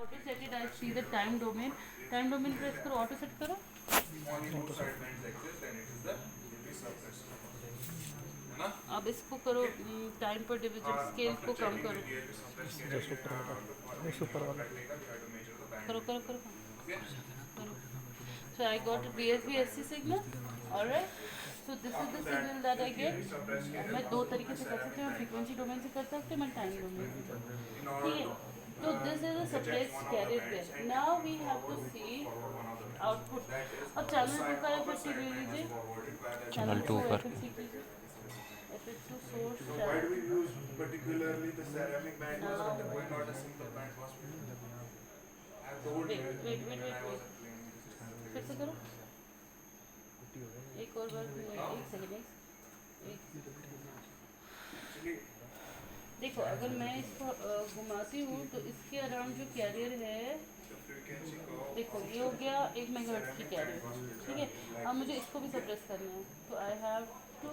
Auto settled I see the time domain press करो, auto set करो। अब इसको करो टाइम पर डिवीजन, स्केल को कम करो। जस्ट ऊपर वाला, इस ऊपर वाला करो करो करो करो। So I got a BSB-SC signal, alright. So this is the signal that I get. मैं दो तरीके से कर सकती हूँ, फ्रीक्वेंसी डोमेन से कर सकती हूँ, मैं टाइम डोमेन से कर सकती हूँ, ठीक है। तो this is a suppressed carrier there. Now we have to see output. अब चैनल 2 का FSC ले लीजिए, चैनल चैनल 2 2 पर FSC कीजिए, FSC source channel. वेट फिर से करो एक और बार, एक सेकेंड एक देखो, अगर मैं इसको घुमाती हूँ तो इसके अराउंड जो कैरियर है, देखो ये हो गया 1 मेगाहर्ट्ज की कैरियर, ठीक है। अब मुझे इसको भी सप्रेस करना है, तो I have to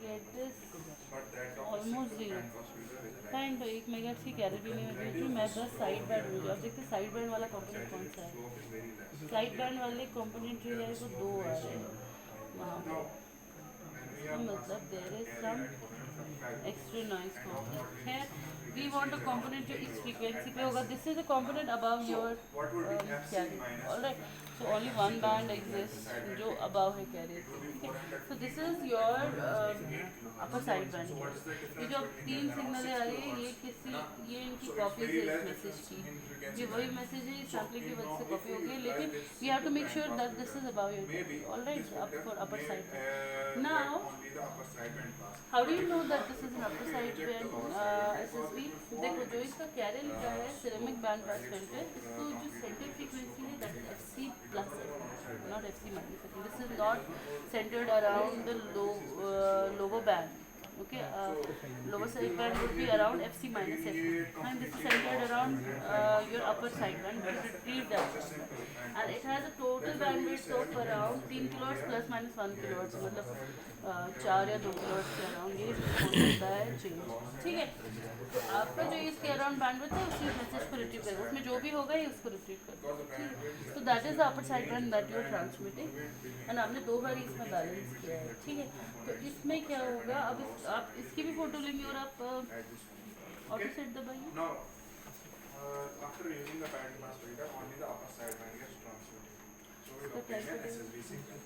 get this almost zero. Fine, तो 1 मेगाहर्ट्ज की कैरियर भी नहीं लगी, मैं बस साइड बैंड मुझे। अब देखते साइड बैंड वाला कॉम्पोनेंट कौन सा है। साइड बैंड वाले कॉम्पोनेंट जो है वो 2 आ रहे हैं वहाँ पे, मतलब there is some extra noise component है। वी वांट अ कॉम्पोनेंट जो इस फ्रीक्वेंसी पे होगा। This is a component above your carrier, alright. So only one band exist जो अबव है कैरियर के, ठीक है। So this is your upper side band. ये जो अब 3 सिग्नलें आ रही है, ये इनकी कॉपीज है इस मैसेज की। ये वही मैसेज है, सैम्पलिंग की वजह से कॉपी हो गई, लेकिन we have to make sure that this is above your carrier, alright, up for upper side band. Now how do you know that this is an upper side band SSB? देखो, जो इसका career लिखा है ceramic band pass filter, इसको जो centre frequency है that is FC plus है, not FC minus है। This is not centred around the lower band, okay. Lower side band would be around FC minus F, and this is centered around your upper side band, which is retrieve that, and it has a total bandwidth of around 3 kilohertz plus minus 1 kilohertz, मतलब 4 या 2 kilohertz के around ये हो सकता है change, ठीक है। तो आपका जो इसके अराउंड बैंडविड्थ है उसी मैसेज को रिट्रीव करेगा, उसमें जो भी होगा ये उसको रिट्रीव करेगा, ठीक है। तो that is the upper side band that you are transmitting, and आपने 2 बार इसमें बैलेंस किया है, ठीक है। तो इसमें क्या होगा, अब आप इसकी भी फोटो लेंगे और आप ऑटो सेट दबाइए। After using the band pass filter, only the upper side band gets transmitted. So we obtain an SSB signal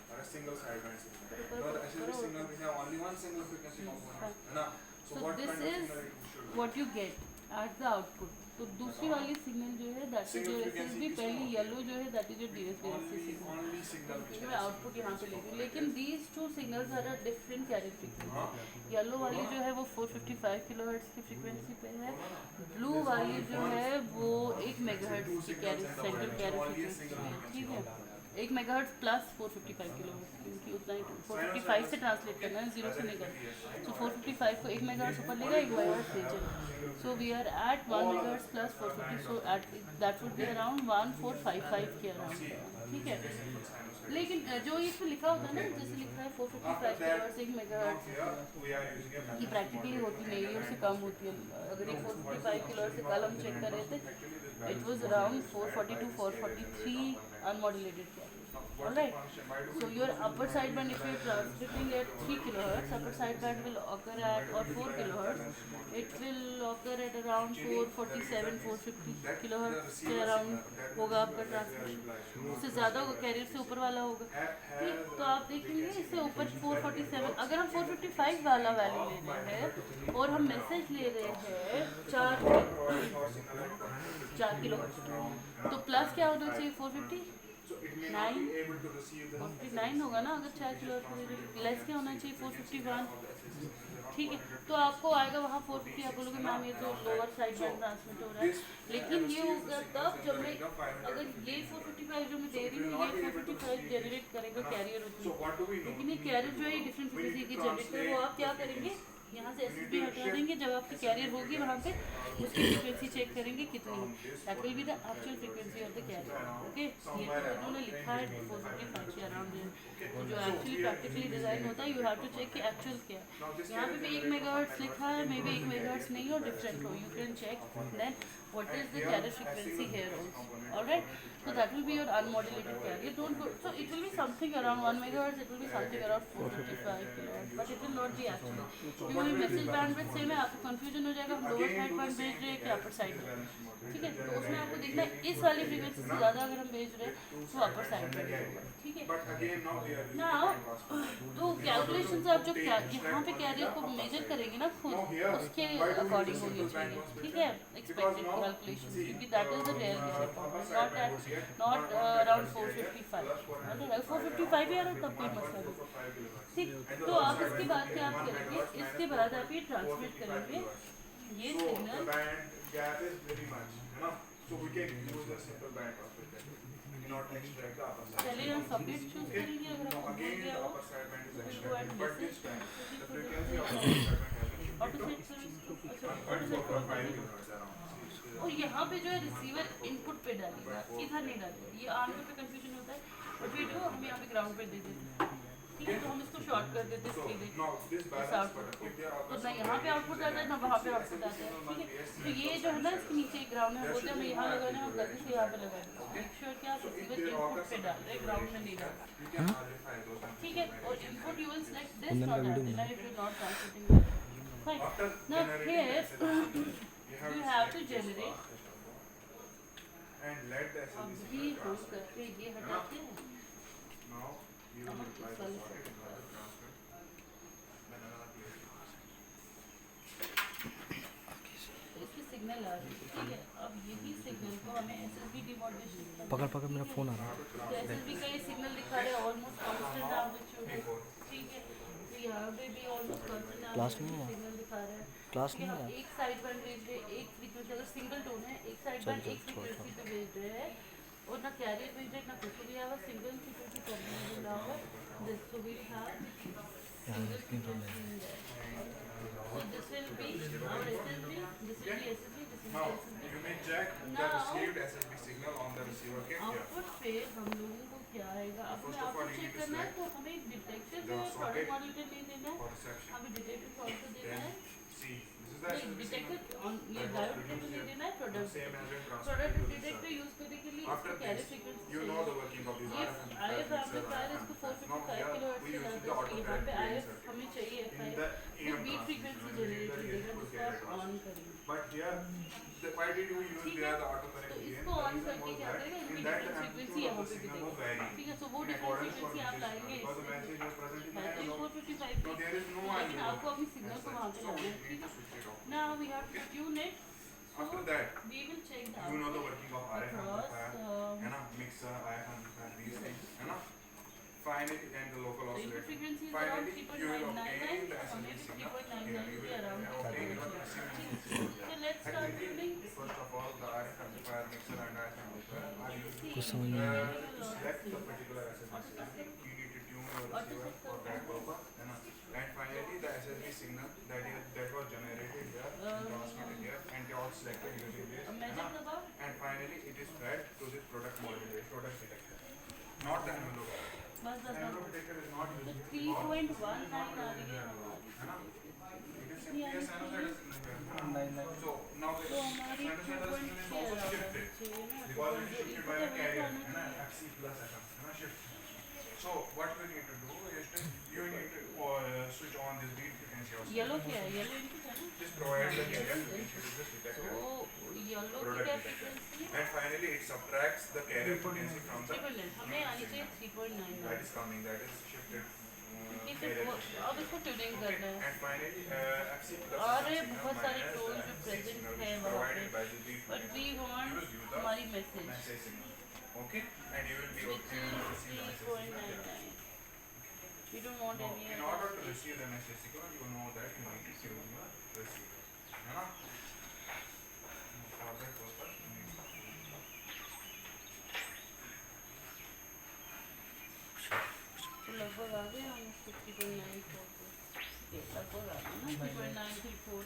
or a single side band signal. Now the SSB signal we have only one single frequency component, है ना? So what this kind of is signal it should be? what you get at the output. तो दूसरी वाली signal जो है that is your SSB, पहली yellow जो है that is your DSB-SC signal, क्योंकि मैं आउटपुट यहाँ पे ले रही हूँ। लेकिन these 2 signals are a different carrier frequency. Yellow वाली जो है वो 455 किलोहर्ट्ज की फ्रीक्वेंसी पे है, ब्लू वाली जो है वो 1 मेगाहर्ट्ज की कैरियर सेंट्रल कैरियर फ्रीक्वेंसी पे है, ठीक है। 1 मेगाहर्ट्ज प्लस 455 किलोहर्ट्ज, क्योंकि उतना ही 455 से ट्रांसलेट करना है, 0 से नहीं करना। सो 455 को 1 मेगाहर्ट्ज ऊपर लेगा, 1 मेगाहर्ट्ज नीचे। So we are at 1 megahertz plus 450, so at that would be around 1455 के अराउंड, ठीक है। लेकिन जो इसमें लिखा होता है ना, जैसे लिखा है 455 किलोहर्ट्ज 1 मेगाहर्ट्ज, ये प्रैक्टिकली होती नहीं है, उससे कम होती है। अगर ये 455 किलोहर्ट्ज से कल हम चेक कर रहे थे, it was around 442 443 unmodulated carrier, alright. So your upper side band, if you are transmitting at 3 kilohertz, upper side band will occur at, or 4 kilohertz, it will occur at around 447 450 kilohertz के around होगा आपका transmission. उससे ज़्यादा होगा, career से ऊपर वाला होगा, ठीक। तो आप देखेंगे इससे ऊपर 447, अगर हम 455 वाला वैल्यू ले रहे हैं और हम मैसेज ले रहे हैं 4 किलोहर्ट्ज, तो प्लस क्या होना चाहिए 459 होगा ना, अगर 4 किलोहर्ट्ज। लेस क्या होना चाहिए 451, ठीक है। तो आपको आएगा वहाँ 450, आप बोलोगे मैम ये तो लोअर साइड बैंड ट्रांसमिट हो रहा है, लेकिन ये होगा तब जब मैं, अगर ये 455 जो मैं दे रही हूँ, ये 455 जनरेट करेगा कैरियर उसमें, लेकिन ये कैरियर जो है डिफरेंट फ्रीक्वेंसी की जनरेट करे, वो आप क्या करेंगे यहाँ से एसएसबी हटा देंगे, जब आपकी कैरियर होगी वहाँ पे उसकी फ्रीक्वेंसी चेक करेंगे कितनी है, that will be the actual frequency of the carrier. Okay, ये तो उन्होंने लिखा है 455 के अराउंड है, तो जो एक्चुअली प्रैक्टिकली डिज़ाइन होता है यू हैव टू चेक कि एक्चुअल क्या है। यहाँ पे भी 1 मेगाहर्ट्ज़ लिखा है, मे बी 1 मेगाहर्ट्ज़ नहीं हो, डिफरेंट हो, you can check then what is the carrier frequency here also, alright, so that will be your unmodulated carrier, don't go, so it will be something around 1 megahertz, it will be something around 455 kilohertz, but it will not be actually, क्योंकि message bandwidth same है, आपको confusion हो जाएगा हम lower side band भेज रहे हैं कि अपर साइड बैंड, ठीक है, तो उसमें आपको देखना है इस वाली फ्रीक्वेंसी से ज़्यादा अगर हम भेज रहे हैं तो अपर साइड बैंड होगा, ठीक है ना। तो कैलकुलेशन आप जो यहाँ पे कैरियर को मेजर करेंगे ना खुद उसके अकॉर्डिंग होनी चाहिए, ठीक है, एक्सपेक्टेड कैलकुलेशन, क्योंकि that is the real not around 455, 455 यार तब कोई मसला नहीं, ठीक। तो आप इसके बाद क्या आप करेंगे, इसके बाद आप ये ट्रांसमिट करेंगे ये सिग्नल, चलिए हम सब्जेक्ट चूज करेंगे, अगर हम भूल गया हो go and message और यहाँ पे जो है रिसीवर इनपुट पे डालेगा, इधर नहीं डालेगा, ये आमतौर पे कंफ्यूजन होता है, और वीडियो हम यहाँ पे ग्राउंड पे दे देते हैं, ठीक है, तो हम इसको शॉर्ट कर देते हैं सीधे इस आउटपुट को, तो ना यहाँ पे आउटपुट आता है ना वहाँ पे आउटपुट आता है, ठीक है, तो ये जो है ना इसके नीचे ग्राउंड है, बोलते हैं हमें यहाँ लगाना है, हम गलती से यहाँ पे लगा दें, मेक श्योर कि आप रिसीवर इनपुट पे डाल रहे हैं, ग्राउंड में नहीं डाल रहे, ठीक है, और input you will select this not antenna if you not transmitting, fine, now here you have to generate, अभी हम करके ये हटाते हैं, इसकी सिग्नल आ रही है, ठीक है, अब यही सिग्नल को हमें एसएसबी डिमॉड्यूलेशन पकड़ मेरा फ़ोन आ रहा है, तो एसएसबी का ये सिग्नल दिखा रहा है ऑलमोस्ट कांस्टेंट एम्पलीट्यूड, ठीक है, तो यहाँ पे भी ऑलमोस्ट कांस्टेंट एम्पलीट्यूड सिग्नल दिखा रहा है, क्लास कि नहीं हम है, एक साइड बैंड भेज रहे हैं, एक फ्रीक्वेंसी अगर सिंगल टोन है एक साइड बैंड एक फ्रीक्वेंसी पे भेज रहे हैं, और ना कैरियर भेज रहे हैं ना कुछ भी, आएगा सिंगल फ्रीक्वेंसी कॉम्बिनेशन होगा, this so we have single frequency, so this will be our SSB, this will be SSB, this will be SSB. You may check the received SSB signal on the receiver cable. Output पे हम लोगों को क्या आएगा, अपने First of all, output you check need to करना है, select तो हमें डिटेक्टर the जो है socket प्रोडक्ट मॉनिटर नहीं देना for है, section. हमें डिटेक्टर कौन सा देना है, See, this is the SSB signal. Detector on ये डायोड डिटेक्टर नहीं देना है, product Same as when product transmitting to the detector cell. Use करने के लिए After इसको carrier this, frequency you know the working of these ये RF IF amplifiers, amplifier इसको 455 किलोहर्ट्ज we से use लाते the हैं, यहाँ पे auto आईएफ हमें चाहिए in फाइव, the वो AM बीट फ्रीक्वेंसी जनरेटर देगा जिसको आप ऑन करेंगे, But here, why did you use ठीक there है, the autocorrect तो gain? इसको The ऑन reason करके was क्या that करेगा, in इसकी that डिफरेंट फ्रीक्वेंसी amplitude यहाँ of the पे भी signal was देगा, varying ठीक है, तो वो in different accordance with frequency आप this लाएंगे because the message was present in the है तो analog. 455 So there is no लेकिन analog. आपको अपनी सिग्नल को वहाँ पे So लाना we है, need ठीक to है, switch it off. now we have to tune it, so After that, we will check the you know the output working of RF across amplifier, है ना, mixer, IF amplifier, these things, है ना. Finally, and the local the input oscillator. frequency is around Finally, you will obtain 3.999, the so हमें SSB भी signal. 3.999 You के will around obtain your receiving signal. so let's start tuning, First of all, the RF amplifier, mixer, and IF amplifier are used कुछ समझ नहीं आया, to select the particular SSB signal. You need to tune your receiver for that purpose. है ना. And finally, the SSB signal that was generated here, transmitted here, and was selected using this. है measure ना. the bar, And finally, it is fed to this product modulator, product detector, not the analog. बस बस Analog detector is not तो used. 3.19 आ रही है हमारी, है ना. It is simply a sinusoidal signal. है ना. So now the तो हमारी sinusoidal signal is 2.6 also uh shifted चाहिए ना, because it is shifted by a इसको carrier. हमें है ना. FC plus FM. है ना. Shift. So what we need to do is to you need to switch on this beat frequency also. Yellow क्या है, येलो इनपुट है ना, Just provide the carrier frequency to this detector. तो yellow की Product क्या detector. Frequency है, And finally, it subtracts the carrier frequency from the हमें आनी चाहिए 3.99, that is coming, that is shifted ठीक है, carrier वो frequency. अब इसको ट्यूनिंग Okay. करना है, And finally, FC plus और signal बहुत सारे minus टोन the जो FC प्रेजेंट signal है is वहाँ provided पे, by the beat but we frequency. Want You will use the हमारी message message signal. Okay, and you will be able to receive the message signal. 3.99, we don't want No, any in other order to receive the message signal, you know that you need to tune the receiver. है ना? For that purpose, you need to tune तो लगभग आ गए हम उसको 3.9 को के लगभग आ रहा है ना, 3.934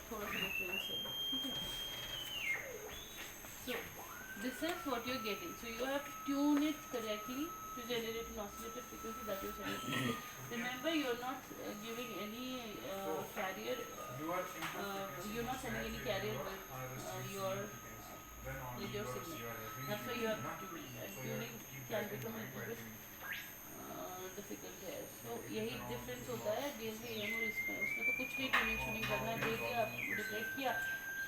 थोड़ा सा डिफरेंस है, ठीक है। So this is what you're getting. So you have to tune it correctly to generate an oscillator frequency that you're sending. Remember, you're not giving any carrier. You're not sending any carrier with your signal. That's why you have to tune it. And tuning can become a little bit difficult है। सो यही difference होता है DSP-AM और इसमें। उसमें तो कुछ नहीं ट्यूनिंग करना है, दे दिया डिटेक्ट किया,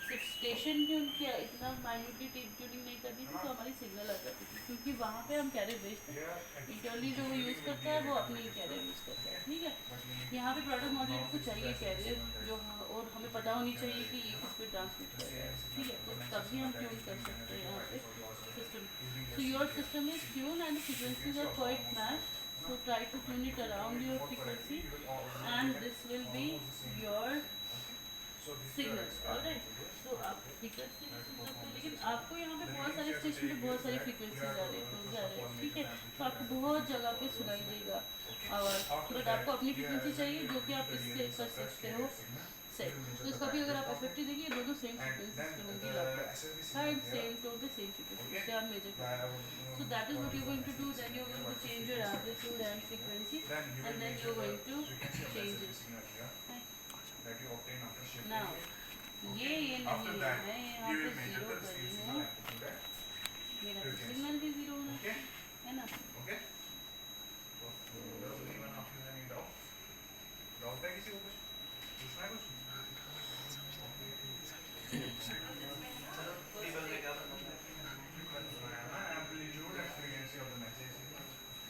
सिर्फ स्टेशन ट्यून किया, इतना माइन्यूटली ट्यूनिंग नहीं करनी थी तो हमारी सिग्नल आ जाती थी, क्योंकि वहाँ पे हम कैरियर भेजते हैं, इंटरनली जो वो यूज़ करता है वो अपनी कैरियर यूज़ करता है, ठीक है। यहाँ पे प्रोडक्ट मॉड्यूलेटर को चाहिए कैरियर जो, और हमें पता होनी चाहिए कि ये किस पे ट्रांसमिट कर रहा है, ठीक है। तो तभी हम ट्यून कर सकते हैं यहाँ पे system. So your system is tune and frequencies are quite match, so try to tune it around your frequency and this will be your signal, alright। तो आप फ्रीक्वेंसी लेकिन आपको यहाँ पे बहुत सारे स्टेशन पे बहुत सारी फ्रीक्वेंसी जा रही है, ठीक है। तो आपको बहुत जगह पे सुनाई देगा आवाज़, बट आपको अपनी फ्रीक्वेंसी चाहिए जो कि आप इससे कर सकते हो सेट। तो इसका भी अगर आप FFT देखिए, दोनों सेम फ्रीक्वेंसी होंगी आपको, एंड सेम टोन पे सेम फ्रीक्वेंसी से आप मेजर करेंगे। So that is what you're going to do. Then you're going to change your amplitude and frequency, and then you're going to change it. Now, ये नहीं है, मैं यहाँ पे जीरो कर रही हूँ, मेरा सिग्नल भी जीरो होना है ना।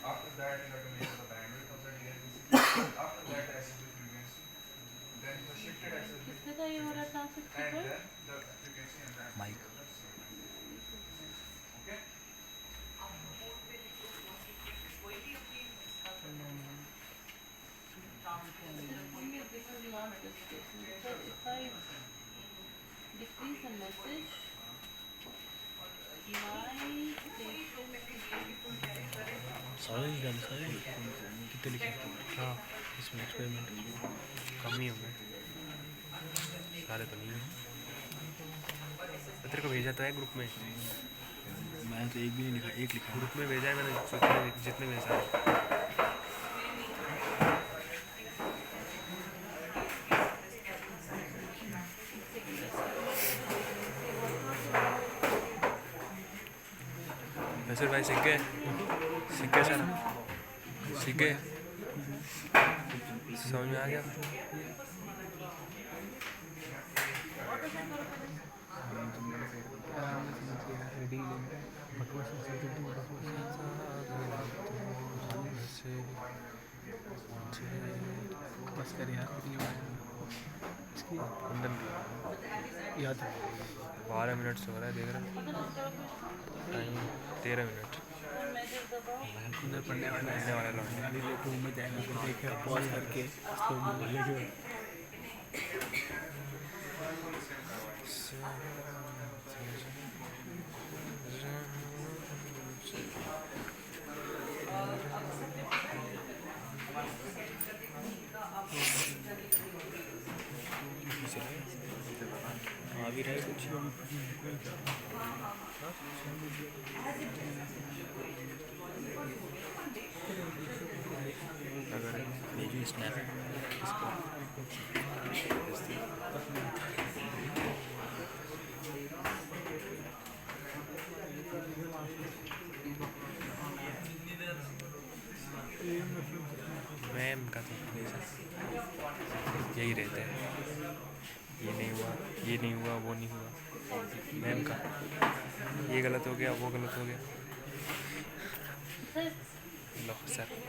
After that, you have to measure the bandwidth of the DSP. After that, SSB frequency. Then the shifted SSB. किसमें था ये हो रहा ट्रांसमिट And पर? then the frequency and the Mic. Okay? This is not the station, because if I decrease the message, my station sorry done sir कितने लिखे? हाँ इसमें एक्सपेरिमेंट कम ही होंगे, सारे तो नहीं हैं। तेरे को भेजा तो है ग्रुप में, मैं तो एक भी नहीं लिखा, एक लिखा ग्रुप में भेजा है मैंने, जितने भेजा है। वैसे भाई सीख गए सर, सीख गए, समझ में आ गया। बस कर यार, याद 12 मिनट से हो रहा है, देख रहे टाइम 13 मिनट। उधर पढ़ने वाला लौटने में जाएगा तो देखेगा, पॉज करके उसको बोलेगा। आ भी रहा है कुछ अगर भेजू स्नैप इसको मैम का तो यही रहता है, ये नहीं हुआ, ये नहीं हुआ, वो नहीं हुआ, मैम का ये गलत हो गया, वो गलत हो गया। लो सर।